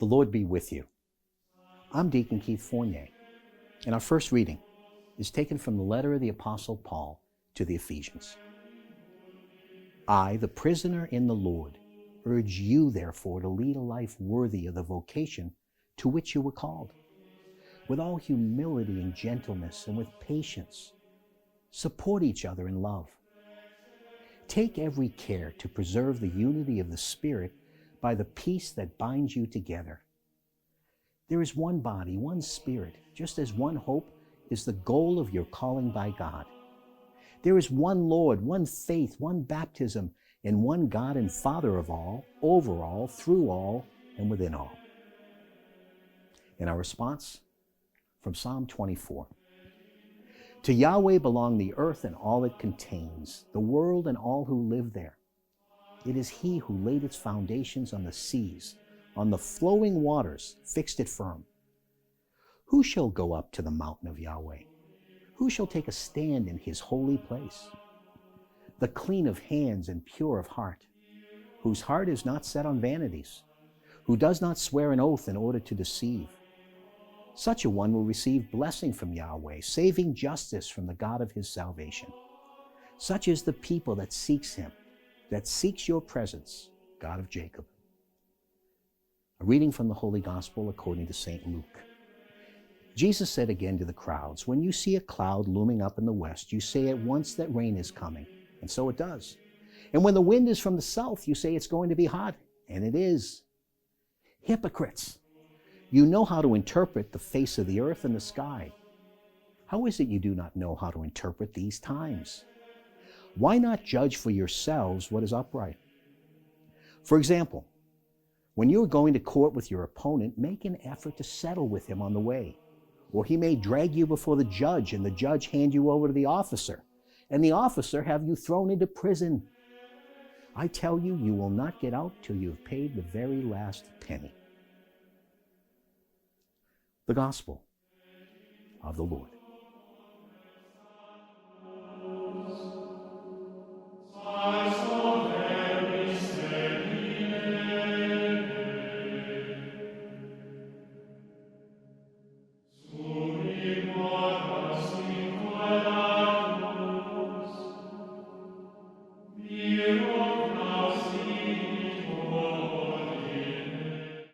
The Lord be with you. I'm Deacon Keith Fournier, and our first reading is taken from the letter of the Apostle Paul to the Ephesians. I, the prisoner in the Lord, urge you, therefore, to lead a life worthy of the vocation to which you were called, with all humility and gentleness and with patience. Support each other in love. Take every care to preserve the unity of the Spirit by the peace that binds you together. There is one body, one Spirit, just as one hope is the goal of your calling by God. There is one Lord, one faith, one baptism, and one God and Father of all, over all, through all, and within all. In our response, from Psalm 24. To Yahweh belong the earth and all it contains, the world and all who live there. It is He who laid its foundations on the seas, on the flowing waters, fixed it firm. Who shall go up to the mountain of Yahweh? Who shall take a stand in His holy place? The clean of hands and pure of heart, whose heart is not set on vanities, who does not swear an oath in order to deceive. Such a one will receive blessing from Yahweh, saving justice from the God of his salvation. Such is the people that seeks Him, that seeks your presence, God of Jacob. A reading from the Holy Gospel according to St. Luke. Jesus said again to the crowds, when you see a cloud looming up in the west, you say at once that rain is coming, and so it does. And when the wind is from the south, you say it's going to be hot, and it is. Hypocrites! You know how to interpret the face of the earth and the sky. How is it you do not know how to interpret these times? Why not judge for yourselves what is upright? For example, when you are going to court with your opponent, make an effort to settle with him on the way, or he may drag you before the judge, and the judge hand you over to the officer, and the officer have you thrown into prison. I tell you, you will not get out till you have paid the very last penny. The Gospel of the Lord. I